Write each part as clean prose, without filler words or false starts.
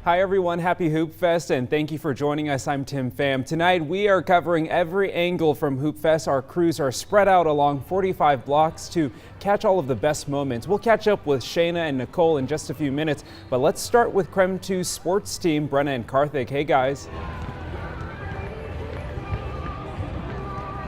Hi everyone, happy Hoop Fest and thank you for joining us. I'm Tim Pham. Tonight we are covering every angle from Hoop Fest. Our crews are spread out along 45 blocks to catch all of the best moments. We'll catch up with Shayna and Nicole in just a few minutes, but let's start with KREM 2 sports team, Brenna and Karthik. Hey guys.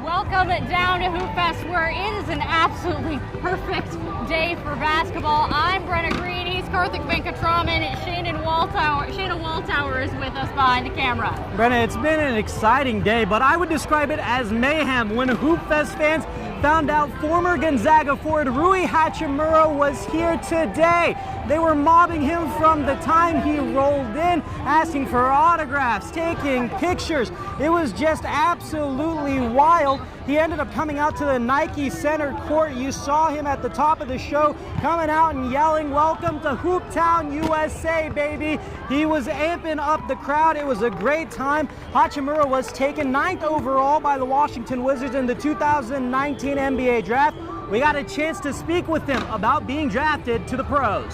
Welcome down to Hoop Fest, where it is an absolutely perfect day for basketball. I'm Brenna Green, he's Karthik Venkatraman, Shayna Walltower is with us behind the camera. Brenna, it's been an exciting day, but I would describe it as mayhem when Hoop Fest fans found out former Gonzaga forward Rui Hachimura was here today. They were mobbing him from the time he rolled in, asking for autographs, taking pictures. It was just absolutely wild. He ended up coming out to the Nike Center court. You saw him at the top of the show coming out and yelling, "Welcome to Hooptown, USA, baby." He was amping up the crowd. It was a great time. Hachimura was taken 9th overall by the Washington Wizards in the 2019 NBA draft. We got a chance to speak with him about being drafted to the pros.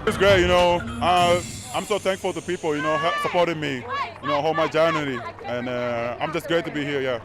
It's great, I'm so thankful to people, supporting me, hold my journey, and I'm just great to be here, yeah.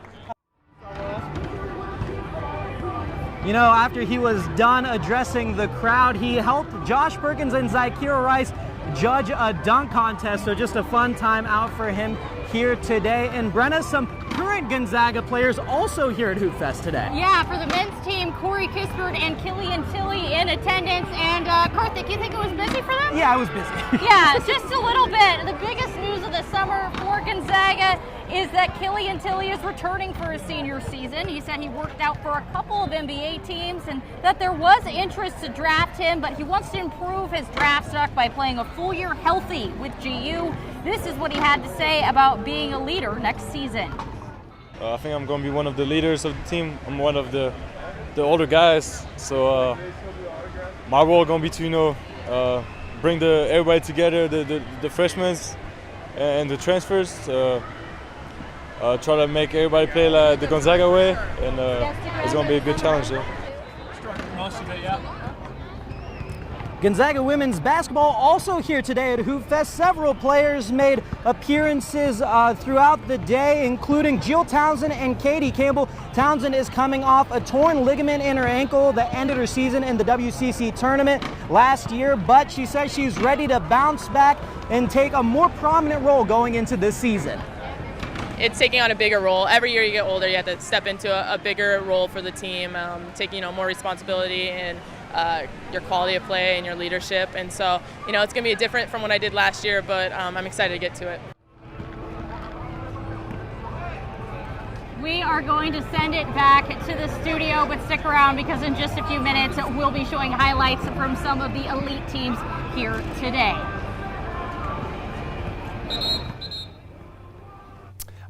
After he was done addressing the crowd, he helped Josh Perkins and Zykira Rice judge a dunk contest, so just a fun time out for him here today. And Brenna, some current Gonzaga players also here at Hoop Fest today. Yeah, for the men's team, Corey Kispert and Killian Tilly in attendance. And Karthik, you think it was busy for them? Yeah, I was busy. Yeah, just a little bit. The biggest news of the summer for Gonzaga is that Killian Tilly is returning for his senior season. He said he worked out for a couple of NBA teams and that there was interest to draft him, but he wants to improve his draft stock by playing a full year healthy with GU. This is what he had to say about being a leader next season. I think I'm going to be one of the leaders of the team. I'm one of the older guys, so my role is going to be to bring everybody together, the freshmen and the transfers. Try to make everybody play like the Gonzaga way, and it's going to be a good challenge. Gonzaga women's basketball also here today at Hoop Fest. Several players made appearances throughout the day, including Jill Townsend and Katie Campbell. Townsend is coming off a torn ligament in her ankle that ended her season in the WCC tournament last year, but she says she's ready to bounce back and take a more prominent role going into this season. It's taking on a bigger role. Every year you get older, you have to step into a bigger role for the team, taking more responsibility and your quality of play and your leadership. And so, it's going to be different from what I did last year, but I'm excited to get to it. We are going to send it back to the studio, but stick around because in just a few minutes we'll be showing highlights from some of the elite teams here today.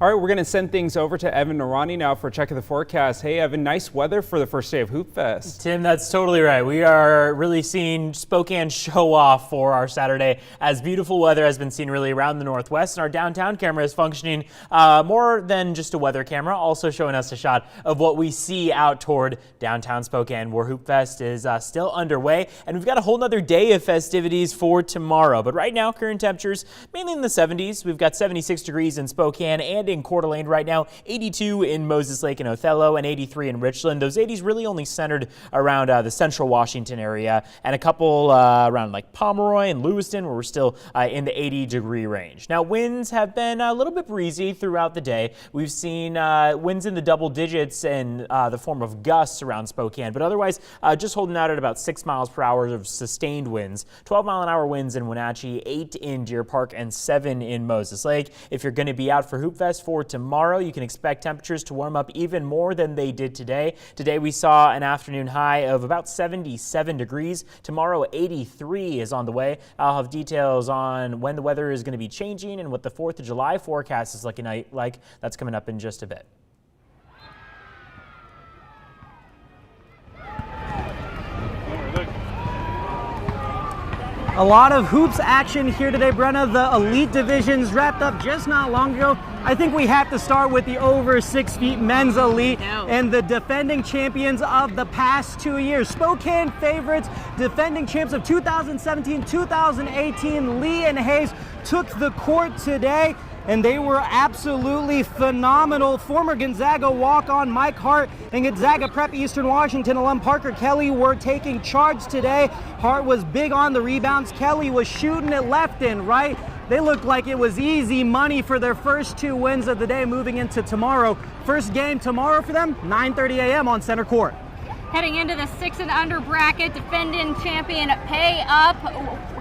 All right, we're going to send things over to Evan Narani now for a check of the forecast. Hey, Evan, nice weather for the first day of Hoop Fest. Tim, that's totally right. We are really seeing Spokane show off for our Saturday, as beautiful weather has been seen really around the Northwest, and our downtown camera is functioning more than just a weather camera, also showing us a shot of what we see out toward downtown Spokane, where Hoop Fest is still underway, and we've got a whole nother day of festivities for tomorrow. But right now, current temperatures mainly in the 70s. We've got 76 degrees in Spokane and in Coeur d'Alene right now, 82 in Moses Lake and Othello, and 83 in Richland. Those 80s really only centered around the central Washington area, and a couple around like Pomeroy and Lewiston, where we're still in the 80-degree range. Now, winds have been a little bit breezy throughout the day. We've seen winds in the double digits in the form of gusts around Spokane, but otherwise just holding out at about 6 miles per hour of sustained winds. 12-mile-an-hour winds in Wenatchee, 8 in Deer Park, and 7 in Moses Lake. If you're going to be out for Hoop Fest for tomorrow, you can expect temperatures to warm up even more than they did today. Today we saw an afternoon high of about 77 degrees. Tomorrow 83 is on the way. I'll have details on when the weather is going to be changing and what the 4th of July forecast is looking like. That's coming up in just a bit. A lot of hoops action here today, Brenna. The elite divisions wrapped up just not long ago. I think we have to start with the over 6 feet men's elite and the defending champions of the past 2 years. Spokane favorites, defending champs of 2017, 2018, Lee and Hayes took the court today, and they were absolutely phenomenal. Former Gonzaga walk-on Mike Hart and Gonzaga Prep Eastern Washington alum Parker Kelly were taking charge today. Hart was big on the rebounds. Kelly was shooting it left and right. They looked like it was easy money for their first 2 wins of the day moving into tomorrow. First game tomorrow for them, 9:30 a.m. on center court. Heading into the 6 and under bracket, defending champion Pay Up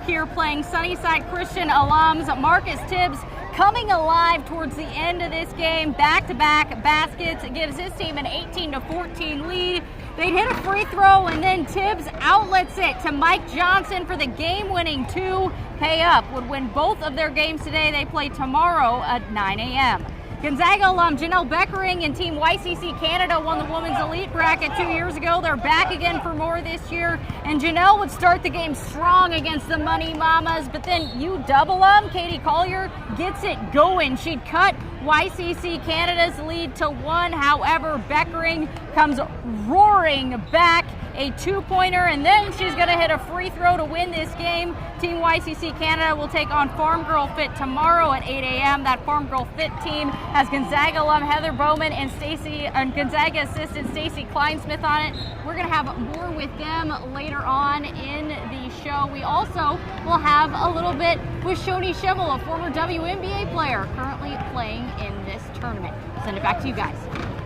here playing Sunnyside Christian alums Marcus Tibbs coming alive towards the end of this game. Back-to-back baskets gives his team an 18-14 lead. They'd hit a free throw and then Tibbs outlets it to Mike Johnson for the game-winning 2. Pay Up would win both of their games today. They play tomorrow at 9 a.m. Gonzaga alum Janelle Beckering and Team YCC Canada won the Women's Elite Bracket 2 years ago. They're back again for more this year. And Janelle would start the game strong against the Money Mamas, but then UW alum Katie Collier gets it going. She'd cut YCC Canada's lead to 1. However, Beckering comes roaring back, a 2-pointer, and then she's going to hit a free throw to win this game. Team YCC Canada will take on Farm Girl Fit tomorrow at 8 a.m. That Farm Girl Fit team has Gonzaga alum Heather Bowman and Gonzaga assistant Stacy Kleinsmith on it. We're going to have more with them later on in the show. We also will have a little bit with Shoni Schimmel, a former WNBA player currently playing in this tournament. I'll send it back to you guys.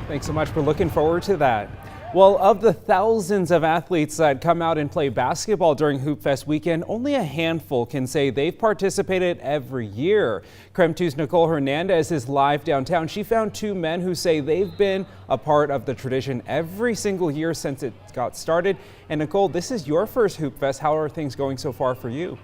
Thanks so much. We're looking forward to that. Well, of the thousands of athletes that come out and play basketball during Hoop Fest weekend, only a handful can say they've participated every year. KREM 2's Nicole Hernandez is live downtown. She found 2 men who say they've been a part of the tradition every single year since it got started. And Nicole, this is your first Hoop Fest. How are things going so far for you?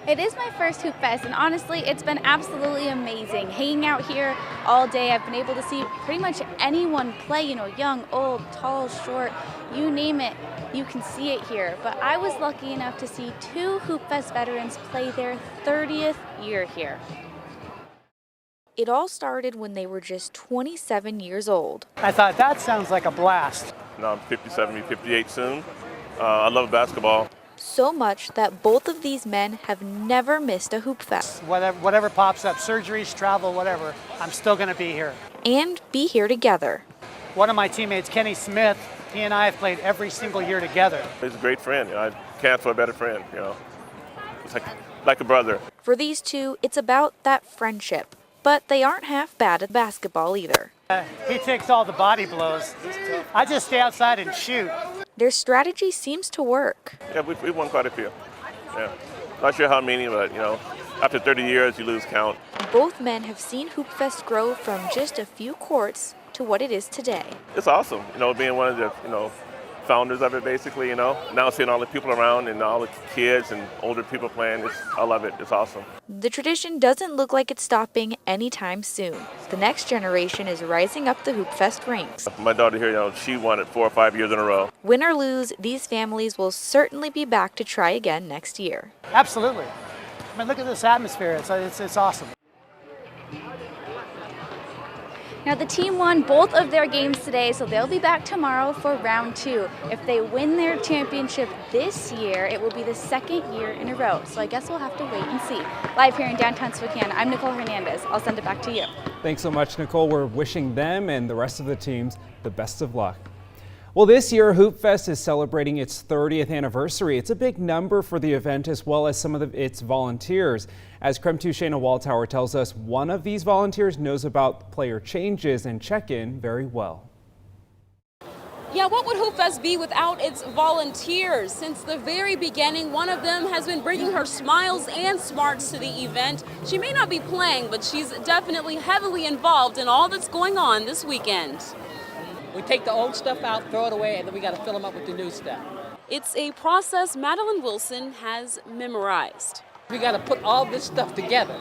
It is my first Hoop Fest, and honestly, it's been absolutely amazing. Hanging out here all day, I've been able to see pretty much anyone play, young, old, tall, short, you name it, you can see it here. But I was lucky enough to see 2 Hoop Fest veterans play their 30th year here. It all started when they were just 27 years old. I thought that sounds like a blast. Now I'm 57, 58 soon. I love basketball. So much that both of these men have never missed a Hoop Fest. Whatever pops up, surgeries, travel, whatever, I'm still going to be here. And be here together. One of my teammates, Kenny Smith, he and I have played every single year together. He's a great friend. I can't ask for a better friend. It's like a brother. For these 2, it's about that friendship. But they aren't half bad at basketball either. He takes all the body blows. I just stay outside and shoot. Their strategy seems to work. Yeah, we won quite a few. Yeah, not sure how many, but after 30 years, you lose count. Both men have seen Hoop Fest grow from just a few courts to what it is today. It's awesome, being one of the founders of it, basically. Now seeing all the people around and all the kids and older people playing, I love it. It's awesome. The tradition doesn't look like it's stopping anytime soon. The next generation is rising up the Hoop Fest ranks. My daughter here, she won it 4 or 5 years in a row. Win or lose, these families will certainly be back to try again next year. Absolutely. I mean, look at this atmosphere. It's awesome. Now the team won both of their games today, so they'll be back tomorrow for round 2. If they win their championship this year, it will be the 2nd year in a row. So I guess we'll have to wait and see. Live here in downtown Spokane, I'm Nicole Hernandez. I'll send it back to you. Thanks so much, Nicole. We're wishing them and the rest of the teams the best of luck. Well, this year, Hoop Fest is celebrating its 30th anniversary. It's a big number for the event as well as some of its volunteers. As KREM 2 Shayna Waldtower tells us, one of these volunteers knows about player changes and check-in very well. Yeah, what would Hoop Fest be without its volunteers? Since the very beginning, one of them has been bringing her smiles and smarts to the event. She may not be playing, but she's definitely heavily involved in all that's going on this weekend. We take the old stuff out, throw it away, and then we got to fill them up with the new stuff. It's a process Madeline Wilson has memorized. We got to put all this stuff together.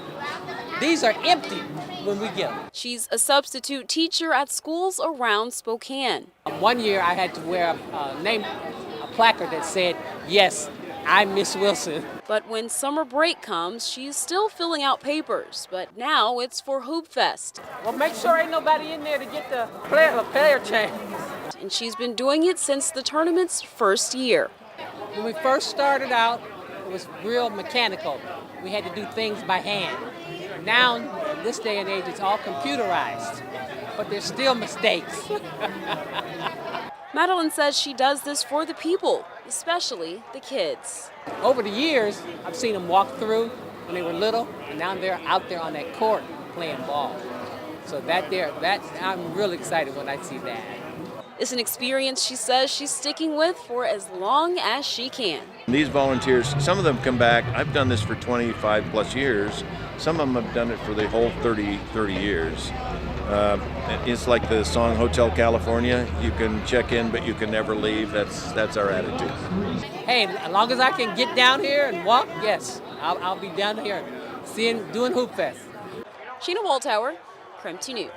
These are empty when we get them. She's a substitute teacher at schools around Spokane. One year I had to wear a placard that said, "Yes, I'm Miss Wilson." But when summer break comes, she's still filling out papers. But now it's for Hoop Fest. Well, make sure ain't nobody in there to get the player change. And she's been doing it since the tournament's first year. When we first started out, was real mechanical. We had to do things by hand. Now, in this day and age, it's all computerized, but there's still mistakes. Madeline says she does this for the people, especially the kids. Over the years, I've seen them walk through when they were little, and now they're out there on that court playing ball. So I'm really excited when I see that. It's an experience she says she's sticking with for as long as she can. These volunteers, some of them come back. I've done this for 25 plus years. Some of them have done it for the whole 30 years. It's like the song Hotel California. You can check in, but you can never leave. That's our attitude. Hey, as long as I can get down here and walk, yes, I'll be down here doing Hoop Fest. Sheena Walthour, KREM 2 News.